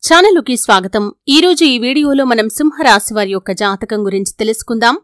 ఛానలుకి స్వాగతం। ఈరోజు ఈ వీడియోలో మనం సింహరాశి వారి యొక్క జాతకం గురించి తెలుసుకుందాం।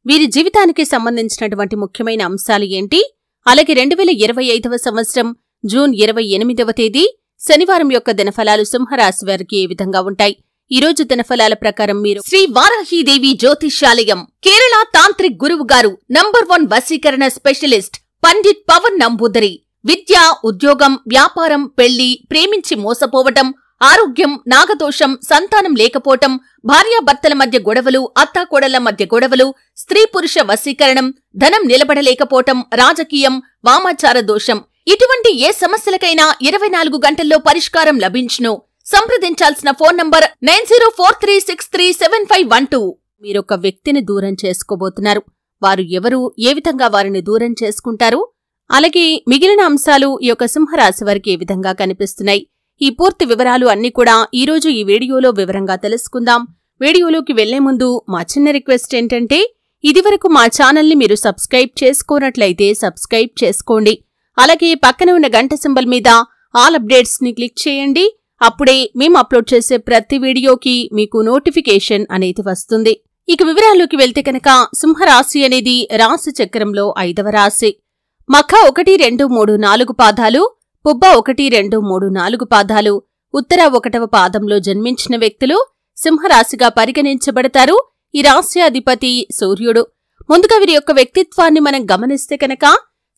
వీరి జీవితానికి సంబంధించినటువంటి ముఖ్యమైన అంశాలు ఏంటి, అలాగే 2025వ సంవత్సరం జూన్ 28వ తేదీ శనివారం యొక్క దినఫలాలు సింహరాశి వారికి ఏ విధంగా ఉంటాయి। ఈ రోజు దినఫలాల ప్రకారం మీరు శ్రీ వారాహీదేవి జ్యోతిష్యాలయం కేరళ తాంత్రిక్ గురువు గారు నంబర్ 1 వశీకరణ స్పెషలిస్ట్ పండిట్ పవన్ నంబూదరి విద్య, ఉద్యోగం, వ్యాపారం, పెళ్లి, ప్రేమించి మోసపోవటం, ఆరోగ్యం, నాగదోషం, సంతానం లేకపోవటం, భార్యాభర్తల మధ్య గొడవలు, అత్తాకోడళ్ల మధ్య గొడవలు, స్త్రీ పురుష వశీకరణం, ధనం నిలబడలేకపోవటం, రాజకీయం, వామాచార దోషం, ఇటువంటి ఏ సమస్యలకైనా 24 గంటల్లో పరిష్కారం లభించును। సంప్రదించాల్సిన ఫోన్ నంబర్ 9043637512। మీరొక వ్యక్తిని దూరం చేసుకోబోతున్నారు। వారు ఎవరు, ఏ విధంగా వారిని దూరం చేసుకుంటారు, అలాగే మిగిలిన అంశాలు ఈ యొక్క సింహరాశి వారికి ఏ విధంగా కనిపిస్తున్నాయి, ఈ పూర్తి వివరాలు అన్నీ కూడా ఈరోజు ఈ వీడియోలో వివరంగా తెలుసుకుందాం। వీడియోలోకి వెళ్లే ముందు మా చిన్న రిక్వెస్ట్ ఏంటంటే, ఇదివరకు మా ఛానల్ని మీరు సబ్స్క్రైబ్ చేసుకోనట్లయితే సబ్స్క్రైబ్ చేసుకోండి, అలాగే పక్కన ఉన్న గంట సింబల్ మీద ఆల్ అప్డేట్స్ ని క్లిక్ చేయండి। అప్పుడే మేము అప్లోడ్ చేసే ప్రతి వీడియోకి మీకు నోటిఫికేషన్ అనేది వస్తుంది। ఇక వివరాల్లోకి వెళ్తే కనుక సింహరాశి అనేది రాశి చక్రంలో 5వ రాశి। మఖ 1, 2, 3, 4 పాదాలు, పుబ్బ 1, 2, 3, 4 పాదాలు, ఉత్తర 1వ పాదంలో జన్మించిన వ్యక్తులు సింహరాశిగా పరిగణించబడతారు। ఈ రాశి అధిపతి సూర్యుడు। ముందుగా వీరి యొక్క వ్యక్తిత్వాన్ని మనం గమనిస్తే కనుక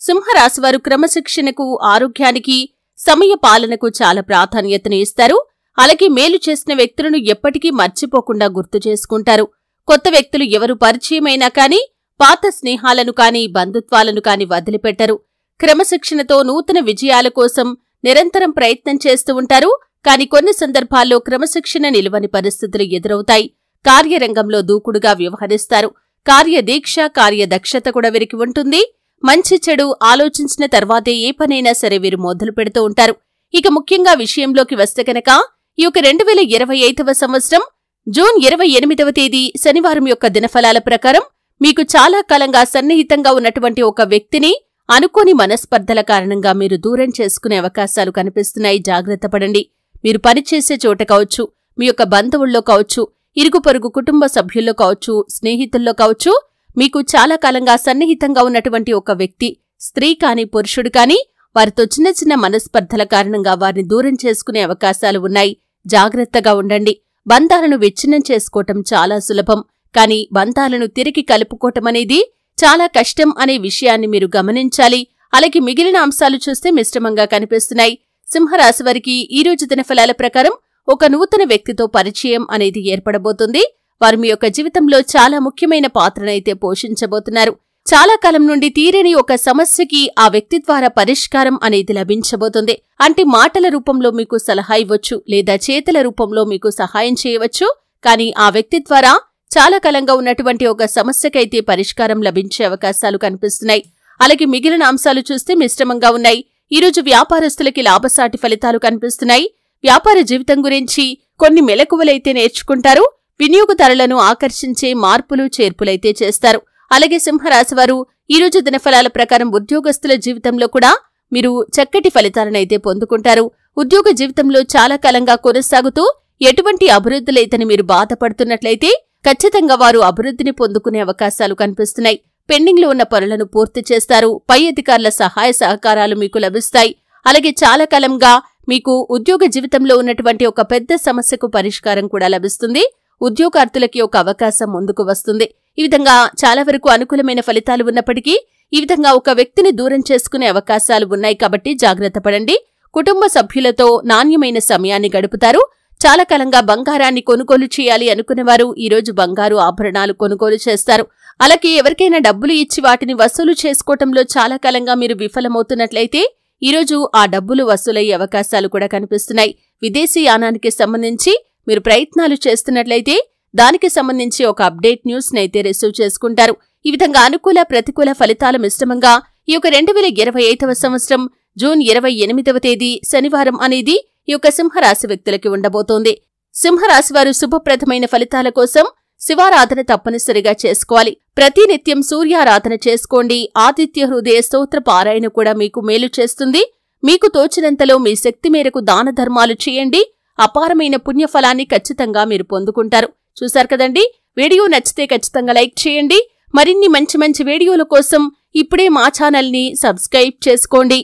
సింహరాశి వారు క్రమశిక్షణకు, ఆరోగ్యానికి, సమయ పాలనకు చాలా ప్రాధాన్యతను ఇస్తారు। అలాగే మేలు చేసిన వ్యక్తులను ఎప్పటికీ మర్చిపోకుండా గుర్తు చేసుకుంటారు। కొత్త వ్యక్తులు ఎవరు పరిచయమైనా కాని పాత స్నేహాలను కాని బంధుత్వాలను కాని వదిలిపెట్టరు। క్రమశిక్షణతో నూతన విజయాల కోసం నిరంతరం ప్రయత్నం చేస్తూ ఉంటారు। కాని కొన్ని సందర్భాల్లో క్రమశిక్షణ నిలువని పరిస్థితులు ఎదురవుతాయి। కార్యరంగంలో దూకుడుగా వ్యవహరిస్తారు। కార్యదీక్ష, కార్యదక్షత కూడా వీరికి ఉంటుంది। మంచి చెడు ఆలోచించిన తర్వాతే ఏ పనైనా సరే వీరు మొదలు పెడుతూ ఉంటారు। ఇక ముఖ్యంగా విషయంలోకి వస్తే కనుక ఈ యొక్క 2025వ సంవత్సరం జూన్ 28వ తేదీ శనివారం యొక్క దినఫలాల ప్రకారం మీకు చాలా కాలంగా సన్నిహితంగా ఉన్నటువంటి ఒక వ్యక్తిని అనుకోని మనస్పర్ధల కారణంగా మీరు దూరం చేసుకునే అవకాశాలు కనిపిస్తున్నాయి। జాగ్రత్త పడండి। మీరు పనిచేసే చోట కావచ్చు, మీ యొక్క బంధువుల్లో కావచ్చు, ఇరుగు పొరుగు కుటుంబ సభ్యుల్లో కావచ్చు, స్నేహితుల్లో కావచ్చు, మీకు చాలా కాలంగా సన్నిహితంగా ఉన్నటువంటి ఒక వ్యక్తి, స్త్రీ కాని పురుషుడు కాని, వారితో చిన్న చిన్న మనస్పర్ధల కారణంగా వారిని దూరం చేసుకునే అవకాశాలు ఉన్నాయి। జాగ్రత్తగా ఉండండి। బంధాలను విచ్ఛిన్నం చేసుకోవటం చాలా సులభం, కాని బంధాలను తిరిగి కలుపుకోవటమనేది చాలా కష్టం అనే విషయాన్ని మీరు గమనించాలి। అలాగే మిగిలిన అంశాలు చూస్తే మిశ్రమంగా కనిపిస్తున్నాయి। సింహరాశి వారికి ఈ రోజు దినఫలాల ప్రకారం ఒక నూతన వ్యక్తితో పరిచయం అనేది ఏర్పడబోతుంది। వారు మీ యొక్క జీవితంలో చాలా ముఖ్యమైన పాత్రనైతే పోషించబోతున్నారు। చాలా కాలం నుండి తీరని ఒక సమస్యకి ఆ వ్యక్తి ద్వారా పరిష్కారం అనేది లభించబోతుంది। అంటే మాటల రూపంలో మీకు సలహా ఇవ్వచ్చు, లేదా చేతల రూపంలో మీకు సహాయం చేయవచ్చు, కానీ ఆ వ్యక్తి ద్వారా చాలా కాలంగా ఉన్నటువంటి ఒక సమస్యకైతే పరిష్కారం లభించే అవకాశాలు కనిపిస్తున్నాయి। అలాగే మిగిలిన అంశాలు చూస్తే మిశ్రమంగా ఉన్నాయి। ఈరోజు వ్యాపారస్తులకి లాభసాటి ఫలితాలు కనిపిస్తున్నాయి। వ్యాపార జీవితం గురించి కొన్ని మెలకువలైతే నేర్చుకుంటారు। వినియోగదారులను ఆకర్షించే మార్పులు, చేర్పులైతే చేస్తారు। అలాగే సింహరాశి వారు ఈరోజు దినఫలాల ప్రకారం ఉద్యోగస్తుల జీవితంలో కూడా మీరు చక్కటి ఫలితాలనైతే పొందుకుంటారు। ఉద్యోగ జీవితంలో చాలా కాలంగా కొనసాగుతూ ఎటువంటి అభివృద్ధులైతని మీరు బాధపడుతున్నట్లయితే ఖచ్చితంగా వారు అభివృద్ధిని పొందుకునే అవకాశాలు కనిపిస్తున్నాయి। పెండింగ్ లో ఉన్న పనులను పూర్తి చేస్తారు। పై అధికారుల సహాయ సహకారాలు మీకు లభిస్తాయి। అలాగే చాలా కాలంగా మీకు ఉద్యోగ జీవితంలో ఉన్నటువంటి ఒక పెద్ద సమస్యకు పరిష్కారం కూడా లభిస్తుంది। ఉద్యోగార్థులకి ఒక అవకాశం ముందుకు వస్తుంది। ఈ విధంగా చాలా వరకు అనుకూలమైన ఫలితాలు ఉన్నప్పటికీ ఈ విధంగా ఒక వ్యక్తిని దూరం చేసుకునే అవకాశాలు ఉన్నాయి, కాబట్టి జాగ్రత్త పడండి। కుటుంబ సభ్యులతో నాణ్యమైన సమయాన్ని గడుపుతారు। చాలా కాలంగా బంగారాన్ని కొనుగోలు చేయాలి అనుకునేవారు ఈరోజు బంగారు ఆభరణాలు కొనుగోలు చేస్తారు। అలాగే ఎవరికైనా డబ్బులు ఇచ్చి వాటిని వసూలు చేసుకోవటంలో చాలా కాలంగా మీరు విఫలమవుతున్నట్లయితే ఈరోజు ఆ డబ్బులు వసూలయ్యే అవకాశాలు కూడా కనిపిస్తున్నాయి। విదేశీ యానానికి సంబంధించి మీరు ప్రయత్నాలు చేస్తున్నట్లయితే దానికి సంబంధించి ఒక అప్డేట్ న్యూస్ నైతే రిసీవ్ చేసుకుంటారు। ఈ విధంగా అనుకూల, ప్రతికూల ఫలితాల మిశ్రమంగా ఈ యొక్క 2025వ సంవత్సరం జూన్ 28వ తేదీ శనివారం అనేది ఈ యొక్క సింహరాశి వ్యక్తులకి ఉండబోతోంది। సింహరాశి వారు శుభప్రదమైన ఫలితాల కోసం శివారాధన తప్పనిసరిగా చేసుకోవాలి। ప్రతినిత్యం సూర్యారాధన చేసుకోండి। ఆదిత్య హృదయ స్తోత్ర పారాయణ కూడా మీకు మేలు చేస్తుంది। మీకు తోచినంతలో మీ శక్తి మేరకు దాన ధర్మాలు చేయండి। అపారమైన పుణ్యఫలాన్ని ఖచ్చితంగా మీరు పొందుకుంటారు. చూశారు కదండి, వీడియో నచ్చితే ఖచ్చితంగా లైక్ చేయండి. మరిన్ని మంచి మంచి వీడియోల కోసం ఇప్పుడే మా ఛానల్ని సబ్స్క్రైబ్ చేసుకోండి.